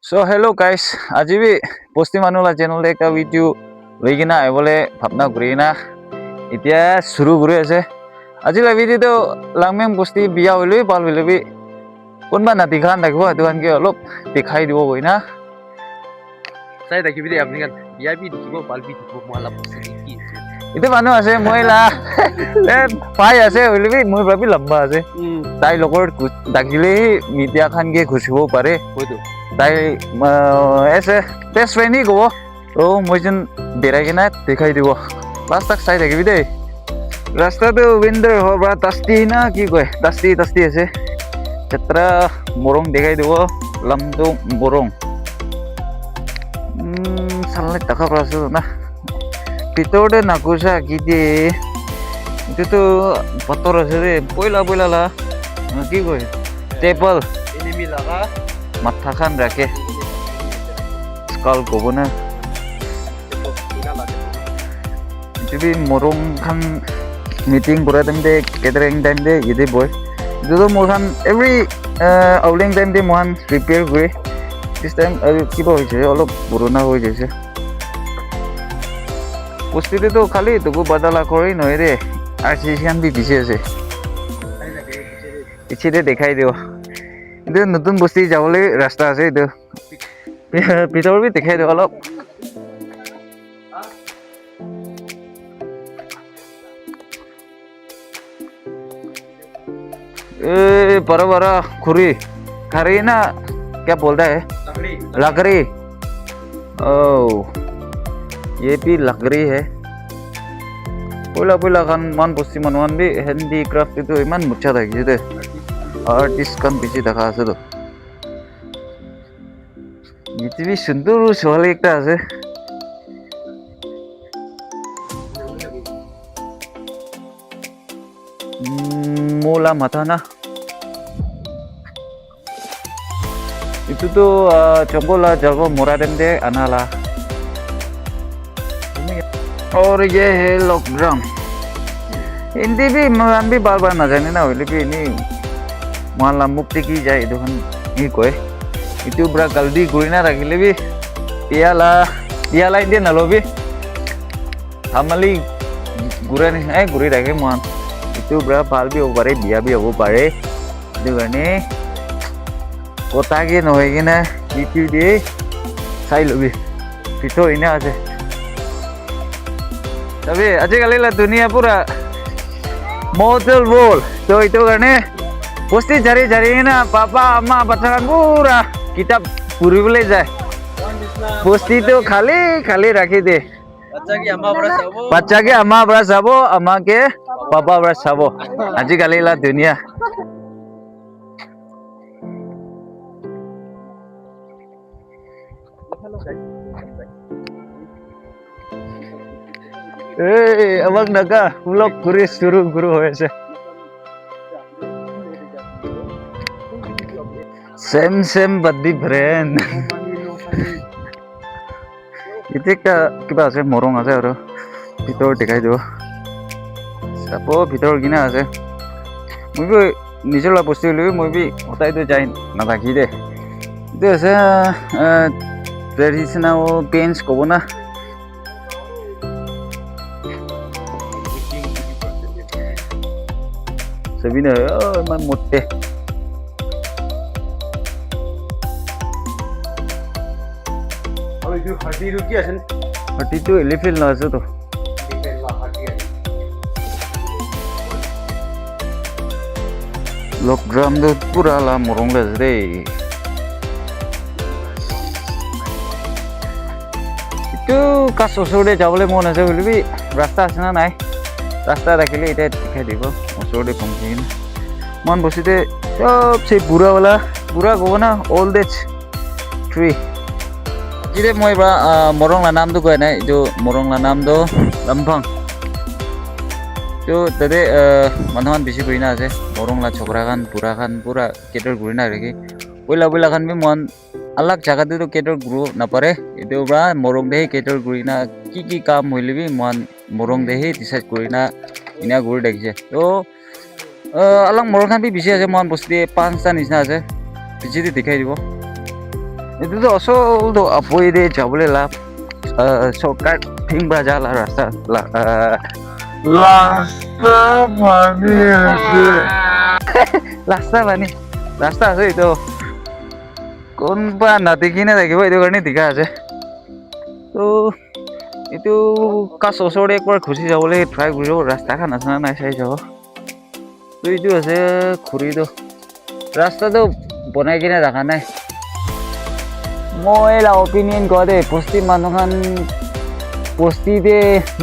So hello guys, আজি भी posti manula channel ekta video legina aibole bhapna gurina এতিয়া শুরু করে আছে আজি la video to langmeng posti biya hoile bal hoile bi কোনবা নাতি খান দেখবো এতুখান কি অলপ দেখাই দিব কইনা চাই দেখিবি দেই আপুনি বিয়া বি দেখিব বাল বি দেখিব মলা পছি কি itu মানুহ আছে মইলা এ পাই আছে হইলে বি মই ভাবি লম্বা আছে তাই লগৰ ডাকিলে মিডিয়া খান কে খুচিব পাৰে হয়তো তাই এসে বেস্ট ফ্ৰেন্ড হি কব তো মই যেন বেৰাই কিনা দেখাই দিব লাষ্ট তাক চাই থাকিবি দেই ৰাস্তাটো উইন্ডাৰ হবা তাস্তি না কি কয় তাস্তি আছে ক্ষেত্ৰা মৰং দেখাই দিব লামটো মৰং চাললে টাকা পাইছো না ভিতৰতে নাকুচা কি দিয়ে এইটোতো পথৰ আছে ৰে পইলা লা কি কয় টেবল এনিমি লাগা মাথা খান ৰাখে স্কাল কব না যদি মৰং খান মিটিং কৰা টাইম দে কেটাৰিং টাইম দে ইদি বয় যদি মোৰ খান এভৰি আউলিং টাইম দে মহান প্ৰিপেয়াৰ কৰি দিছ টাইম আৰু কিবা হৈছে অলপ পুৰণা হৈ গৈছে বস্তুটো খালি তোকো বদলা কৰি নহয় ৰে আৰ চি খান বি পিছে আছে পিছে দেখাই দিও itu nutun basti jawle rasta ase itu pitor bi dekhai do alop बड़ा खुरी खरी ना क्या बोलता है लकड़ी ओह ये भी लकड़ी है पुला खान मान बस्ती मनवान भी हैंडीक्राफ्ट itu iman mucha था gitu आर्टिस्ट kan পিছে দেখা আছে তো ইতিবি সুন্দর ছোৱালী একটা আছে মোলা মাথা না itu tuh coba jalbo murah dem de anala और ये है लॉकडाउन हिंदी भी हम भी बार ना जाने ना होले भी नहीं माला मुक्ति की जाए दुकान ये कोई itu bra galdi gurina rakile bi piala ide nalo bi hamali gurani guri rakhe man itu bra bal bi obare biya bi obo pare dugane kota ge noy ge na itu de sai lobi pito ina ase tabe ajekali la dunia pura model wall to itu karena posti jari na papa amma bacakan pura kitab puribole যায় posti to khali rakhi de bachage amma bra sabo amake papa bra sabo aji kali la dunia abang naga vlog kuri suru guru hoyase same but different itu kiba ase morong ase aro pitor dekhai dibo sapo pitor gina ase moi bi nijor la bosti hole moi bi hotai to jai na thaki de itu ase traditional paints kobo na sabine man motte হাতি rookie আছেন হাতি তো elephant না আছে তো lockdown তো পুরা লা মরং লাজ রে itu কাছ ওচৰতে যাবলৈ মন আছে বুলিবি ৰাস্তা আছে না নাই ৰাস্তা ৰাখিলে এটা দেখাই দিব ওচৰতে পहुंची কিনে মন বসিতে সবচেয়ে বুঢ়া ক'ব না old age tree Jadi moi ba morong la nam tu koi nai jo morong la nam do lampang jo tade manhan bisi kurina ase morong la chokra kan pura keter gurina reki boila kan bi mon alag jaga tu keter guru na pare itu ba morong de keter gurina ki kam hoile bi mon morong de decide kurina ina guru dekje to alang morong kan bi bisi ase mon bosti 5 ta nisna ase bisi de dikhai dibo এইটোতো আচলটো আপুইৰে যাবলৈ লাভ চৰকাৰ ঠিংবা জাল আৰু ৰাস্তা ৰাস্তা পানী ৰাস্তা আছে এইটো কোনবা নাদেখিনে থাকিব এইটো কাৰণে দিঘা আছে তো এইটো কাছ ওচৰতে একবাৰ খুচি যাবলৈ ট্ৰাই কৰিব ৰাস্তাখন আছে না নাই চাই যাব তো এইটো আছে ঘূৰিটো ৰাস্তাটো বনাই কিনে দেখা নাই মই অপিনিয়ন কোৱা দেই বস্তি মানুহখন বস্তিতে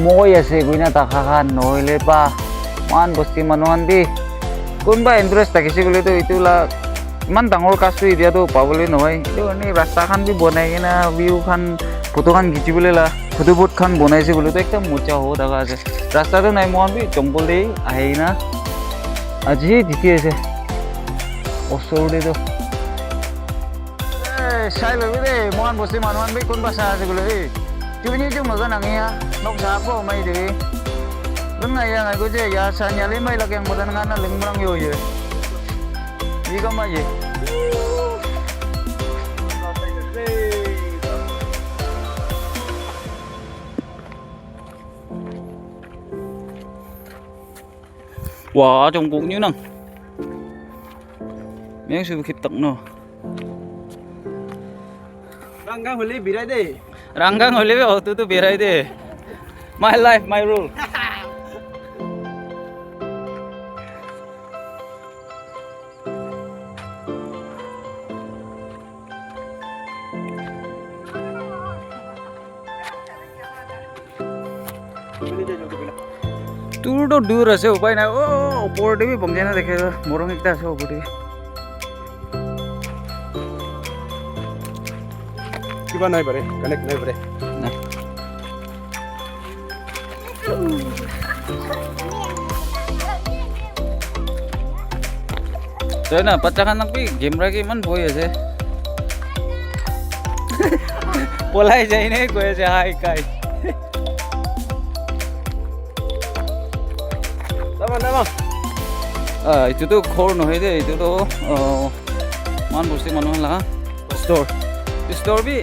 মই আছে গুইনা টাকাখান নহ'লে পা মান বস্তি মানুহখন দি কোনোবা ইণ্টাৰেষ্ট থাকিছে বুলিতো এইটো ইমান ডাঙৰ কাজটো এতিয়াতো পাবলৈ নহয় এইটো কাৰণে ৰাস্তাখন বি বনাই কিনে ভিউখন ফটোখন খিচিবলৈ ফটোবোটখন বনাইছে বুলিতো একদম মজা হ'ব থকা আছে ৰাস্তাটো নাই মই বি জংঘল দি আহি কিনা আজি জিকি আছে ওচৰতেতো চাই ল'বি দেই মহান বস্তি মানুহখন বি কোনোবা চাই আছে বোলে এই তুমি itu maga nangiya nok sapo may di lung ay yang aku je ya sanya limay lagi yang mudan ngana lingmrang yo ye ika ma ye wah trong bụng như năng miếng sự khít tận nó Rangga holi birai deh. Ranggang holi be tu berai de my life my rule tour to dur ase upai na o opor de bi bangje na dekhe morong ekta ase opor de Kiba nai bare, connect nai bare. Saya na pacakan tapi game lagi man boy aja. Polai jai ne koi aja hai kai. Nama. Itu tuh core no deh itu tuh man bosti manuhan lah store. Store bi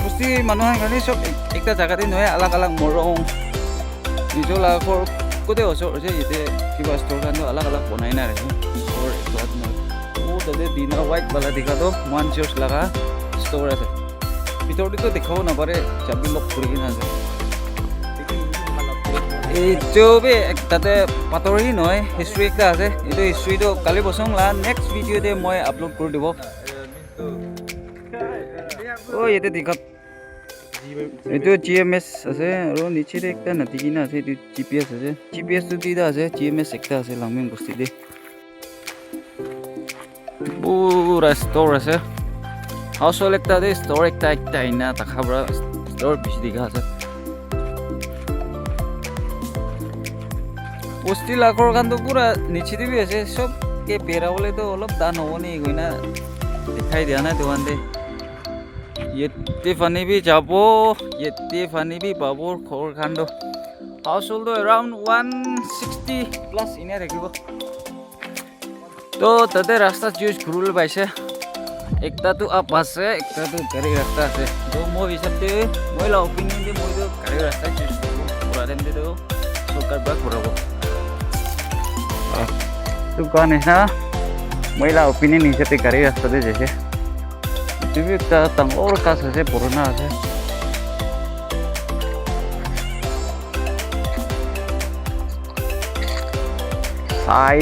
bosti manuhan kan ini shop ekta jaga di noya alag morong. Itu lah core kode osor aja itu kiba store kan tuh alag bonai na reh. Store itu ada. Tadi dina white bala dikha to one shoes laga store ase bitor to dekhao na pare chabi lock kuri kina ase ei jobe tate patori noy history ekta ase eto history to kali bosong la next video de moi upload kori dibo o yete dikhat eto GMS ase aro niche de ekta nati kina ase eto GPS ase GPS to dida ase GMS ekta ase langmeng bosti de pura store ase household ekta de store ekta ina takhabra store bishi dikha ase posti lakhor kan to pura niche de bi ase sob ke pera bole to olop dan hoboni goina dekhai dia na dokan de yette fani bi jabo yette fani bi babor khor khan do household around 160 plus ina rakhibo तो तते रास्ता choose घुरुल पाइसे एकटा तो आप আছে একটা তো গাড়ি রাস্তা আছে তো মই হিসাবতে মই লা অপিনিয়ন দি মই তো গাড়ি রাস্তা চুজ করব পুরা দেন তো সরকার বা ঘুরাবো তো কোন না মই লা অপিনিয়ন হিসাবতে গাড়ি রাস্তাতে যেছে তুমি একটা তাঙ্গর কাজ আছে পুরোনা আছে চাই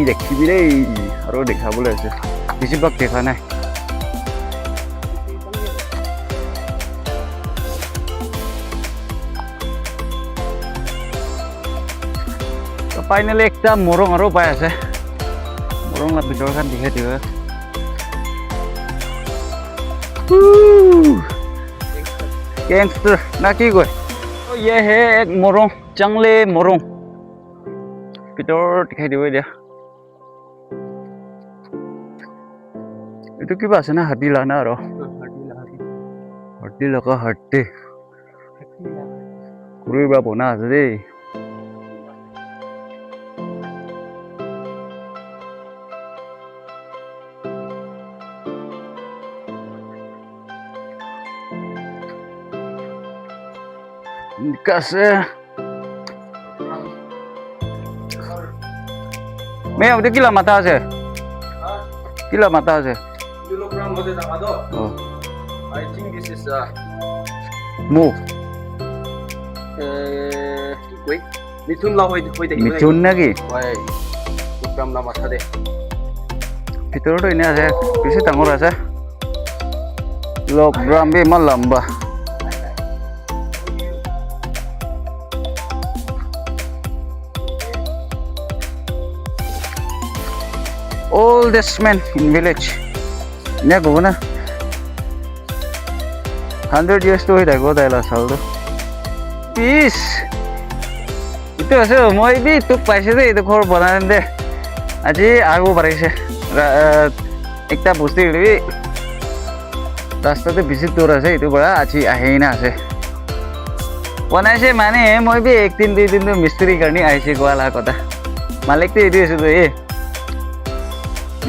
দেখিবি দেই আৰু দেখাবলৈ আছে বেছিভাগ দেখা নাই ফাইনেলি একটা মৰং আৰু পাই আছে মৰং লা ভিতৰখন দেখাই দিব গেংস্টাৰ না কি কয় ये है एक मोरंग जंगले मोरंग ভিতৰত দেখাই দিব দিয়া এইটো কিবা আছে না হাতী লানা আৰু হাতী লগা হাতী কুৰিবা বনা আছে দেই Kasi May abdi kila mata আছে kila mata আছে কিলোগ্রাম মধ্যে টাকা তো oh I think this is mu কি কই মিথুন লা হই দেখি michun naki হয় কিলোগ্রাম না মাথা দে ভিতৰতো এনে আছে বেছি ডাঙৰ আছে কিলোগ্ৰাম বি ইমান লম্বা oldest man in village nya go na 100 years to hita go daila sal do peace itu ase moi bi tuk paise de itu khor banan de aji agu barise ekta bosti bi rasta te bisi dur ase itu bara aji ahina ase banaise mane moi bi ek din dui din to mistri karni aise goala kota malik te itu ase to e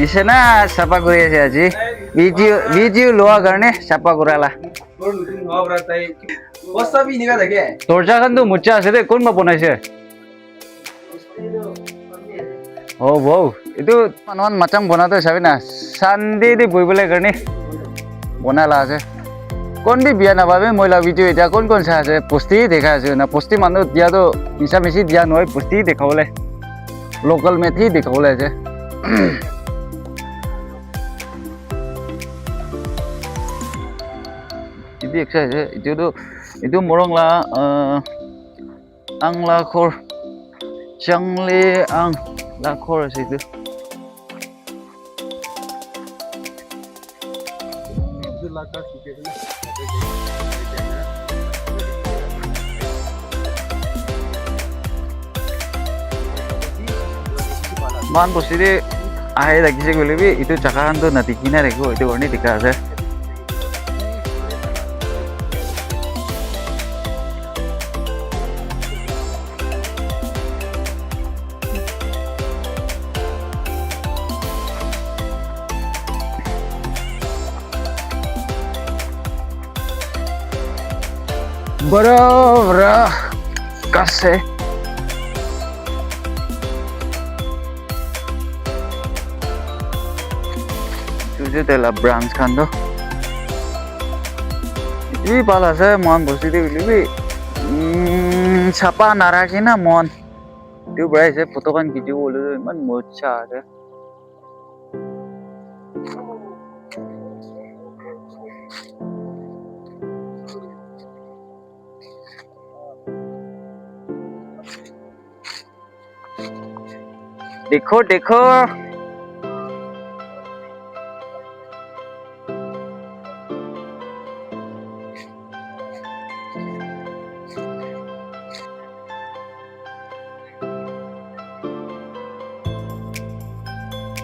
বিছনা চাপা কৰি আছে আজি video লোৱা কাৰণে চাপা কৰালা দৰ্জাখনটো মুচা আছে দে কোনবা বনাইছে অ বৌ এইটো মানুহন মাচাং বনাতে চাবি না চান্দি দি বইবলৈ কাৰণে বনালা আছে কোন বি বিয়া নাপাবে মহিলা ভিডিঅ এটা কোন কোন চাই আছে পোষ্টি দেখা আছে না পোষ্টি মানুহ দিয়াতো মিছা মিছি দিয়া নহয় পোষ্টি দেখাবলৈ লোকেল মেথি দেখাবলৈ আছে Jadi saya itu morong lah ang lakor changle ang lakor situ man posisi ahai lagi sih gue lebih itu cakaran tuh nanti kina reko itu warna dikasih Bro, kasih. Itu adalah branch kan tuh. Ini pala saya mohon positif lebih. Siapa narakina mohon. Itu berarti saya fotokan video dulu, man mocha ada. देखो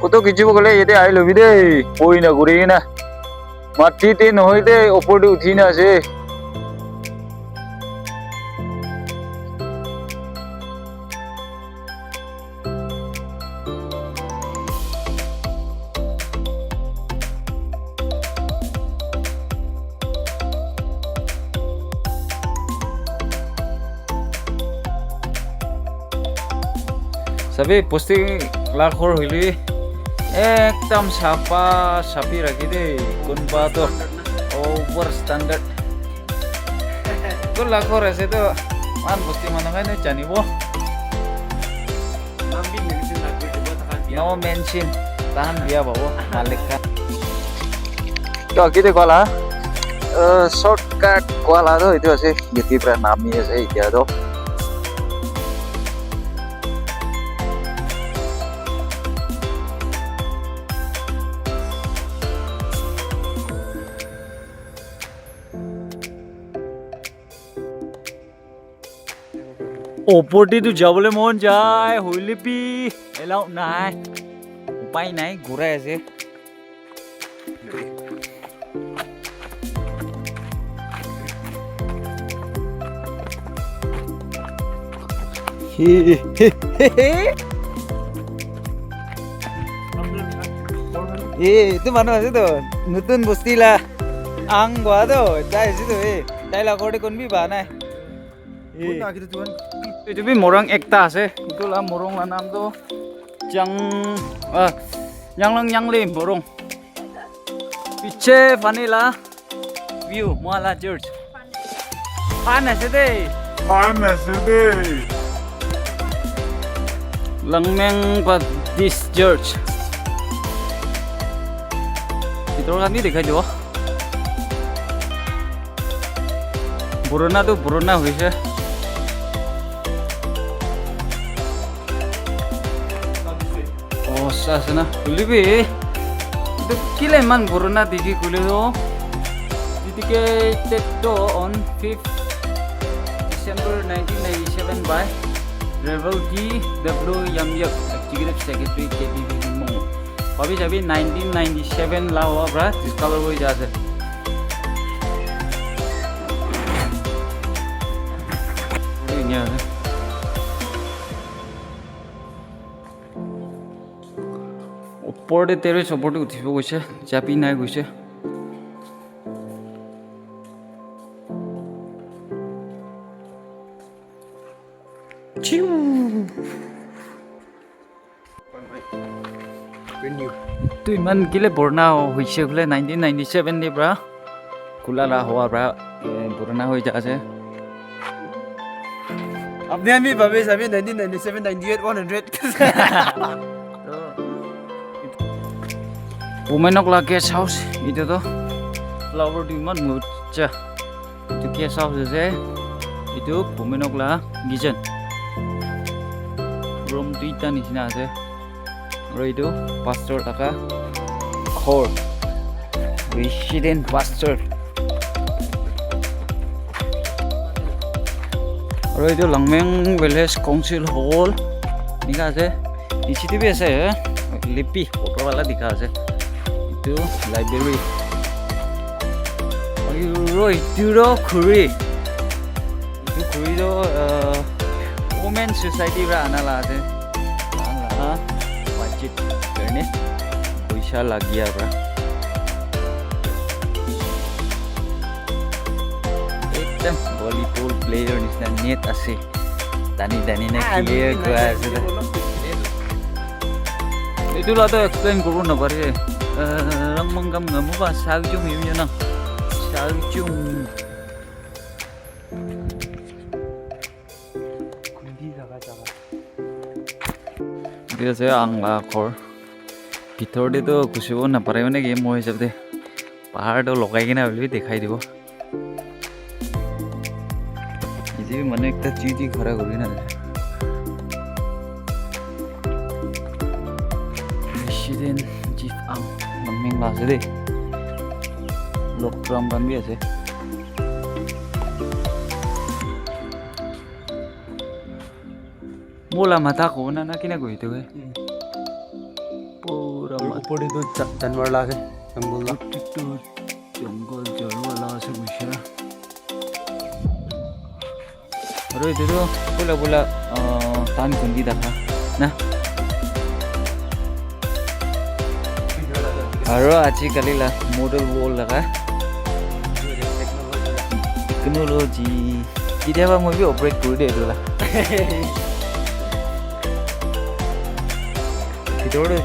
photo खिचिब गले इते आइ लबि दे कोइ ना गुरि ना माटिते নহয় दे ओपरते उठि ना আছে सबै पोस्टिङ लाखर हइले एकदम साफा साफी राखि दे कोनबा तो ओभर स्टैंडर्ड तो लाखर আছে তো মান পোস্টিং মানুহে ন জানিব नो मेंशन तान बिया बाबू मालिक का तो किते कला शॉर्टकट कला तो itu আছে geti pra nami আছে এতিয়া তো ওপৰটিটো যাবলৈ মন যায় হইলিপি এলাও নাই উপায় নাই ঘূৰাই আছে এইটো মানুহ আছে তো নতুন বস্তিলা আং গোৱা তো তাই আছে তো তাই লগতে কোনবি বা নাই itu bi morang ekta ase itulah morong lah nam tu yang le morong piche vanilla view Muala Church panas deh Langmeng Baptist Church itu kami dekat juga Buruna হৈছে আছে না খুলিবি itu kila man Buruna digi kuliho didike tetto on 5th December 1997 by Revel D.W. Yamyak Executive Secretary KBB Mong Pabi jabi 1997 la hua bra discover hoi jase ini আছে ওপৰতে তেৰে চপৰতে উঠিব গৈছে চাপি নাই গৈছে চিউ তো ইমান কিলে বৰ্ণা হৈছে বোলে 1997 নি পৰা কুলালা হোৱা পৰা বৰ্ণা হৈ যাছে আপনি আমি ভাবে যাবি 1997 98 100 Pumenok lah guest house itu tuh flower di mana mucha itu guest house aja itu Pumenok lah kitchen room duita di sini aja lalu itu pastor taka hall resident pastor lalu itu Langmeng Village Council Hall ini aja di situ biasa ya lebih beberapa lah dikasih aja itu library itu Kuri itu women society ra anala ase wajib karne paisa lagia ra ekdam volleyball player nisna net ase dani na clear kora ase itu lah to explain koru na pare Langmeng kam ngamu ba saljung yun na saljung kundi jaga dia saya angla kor ভিতৰ de to kusibo na pare mane game hoy sabde pahar to lokai kina boli dekhai dibo iji mane ekta chiji khara kori na resident chief ang Langmeng lah ase deh lokram kan bi ase mola mata ko na kina ko itu pura ऊपर itu जानवर ला है जंगल ला जंगल जानवर ला ase buisha aru itu tuh bola tan kundi dakha na aru আজিকালি la model wall laga technology kitiaba moi bi operate kori de edu la ভিতৰতে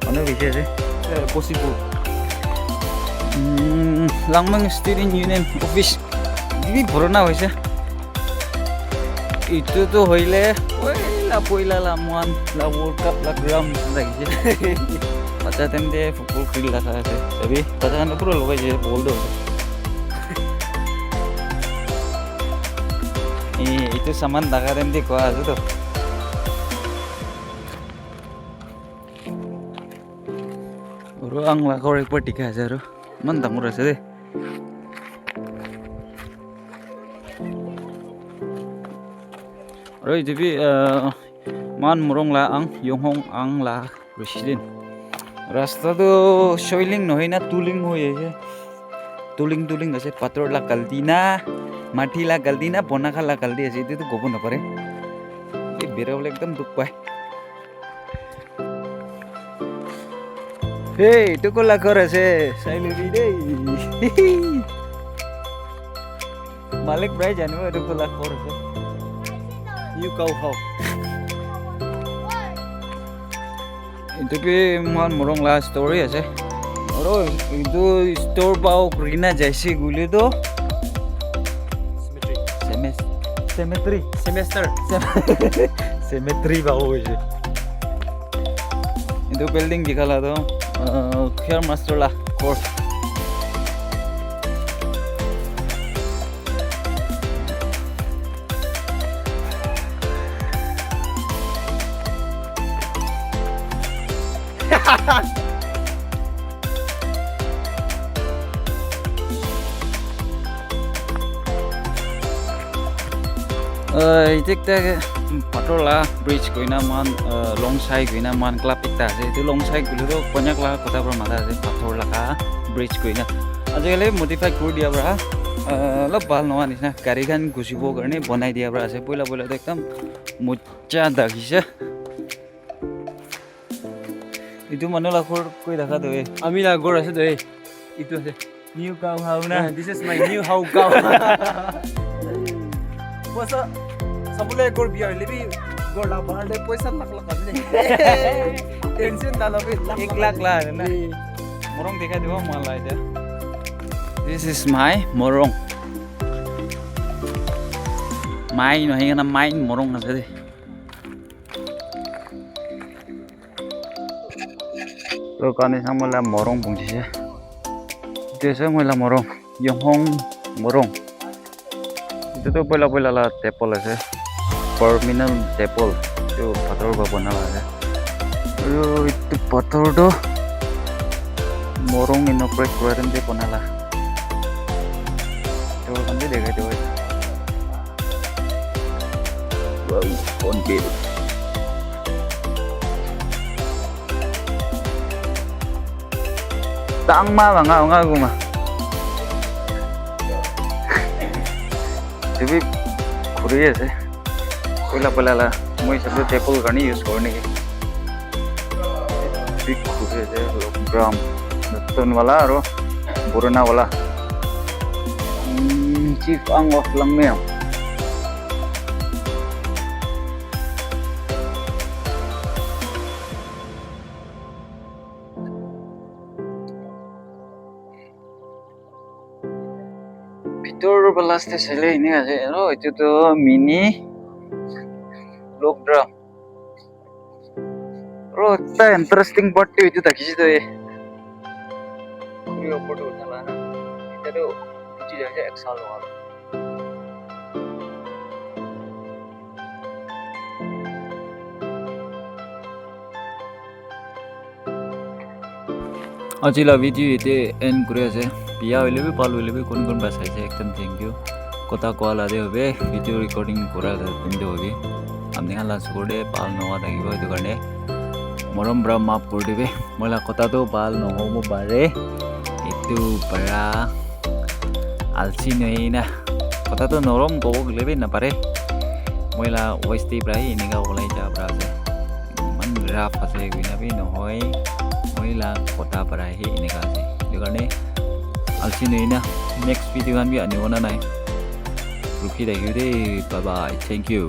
মানে বিশেষ আছে possible Langmeng Student Union Office দিবি ভরনা হইছে itu tuh hoile poila la muan la World Cup la ground লাগিছে baca temde football field la আছে tapi baca kan pura logai je ball do itu saman daga temde ko আছে তো ang lakor ekbar tika ase aru man dangor ase de aru itu bi man murong la ang yonghong ang la resident rasta to soiling nohoi na tuling hoi ase tuling ase pator la kaldina mati la kaldina bonakha la kaldi ase itu to gobo na pare ei berabole ekdam duk pai hey itu kok lakor ase sai lebi dei মালিক প্ৰায় জানিব এইটো খোলা ক'ৰ আছে You go home. এইটোকে ইমান মৰম লগা ষ্টৰি আছে আৰু এইটো ষ্ট'ৰ পাওঁ ৰিনা যাইছে গুলিতো cemetery Semester. cemetery পাওঁ হৈছে এইটো বিল্ডিং দেখালা তো খেয়াৰ মাষ্টৰলা ক'ৰ Itik patola bridge ko ina man long side ko ina man klap ikta ase itu long side gulo to banyak lah kota permata ase pathor laka bridge ko ina ajale modify kor dia bra la bal no anis na gari gan gusibo karne banai dia bra ase poila poila to ekdam mocha dagise itu manu la khor koi dakha do Ami la gor ase doy. Itu ase. new cow hauna This is my new house cow. Poisa sabule gor biar lebi gor la bahar de poisa lakh ase. Tension dalo be 1 lakh la na morong dekhai dibo mala eta this is my morong mai no hingana mai morong ase de lo kani samala morong bungsi desa moila morong yonghong morong itu to poila poila la temple ase terminal temple itu pathor ba banala ase ayo itu pathor do morong inoperate kuraran de banala to kande dekhai do wow on bill tang ma nga nga guma jadi khuri ase poila poila la moi sablo temple garni use korne ke big khuri ase gram ton wala aro burana wala chief ang of langme Pitor balaste sele ini ase ro itu to mini log drum ro ta interesting part itu takisi to ye kuri opor to nala na itu to uchi jaise 1 saal hoga Ajila video ite end kuri ase biya hoile bi pal hoile bi kon basai je ekdam thank you kota call ade hobe video recording kora dinde hobe amni ala sugode pal noa dagibo etu karne morom bra map kor dibe moila kota to pal no hobo bare etu para alsi nei na kota to norom gobo lebe na pare moila westi bra iniga olai ja bra ase man rap ase guina bi no hoi moila kota para hi iniga ase etu karne alsi nei na next video kan bi ani ona nai ruki da bye bye thank you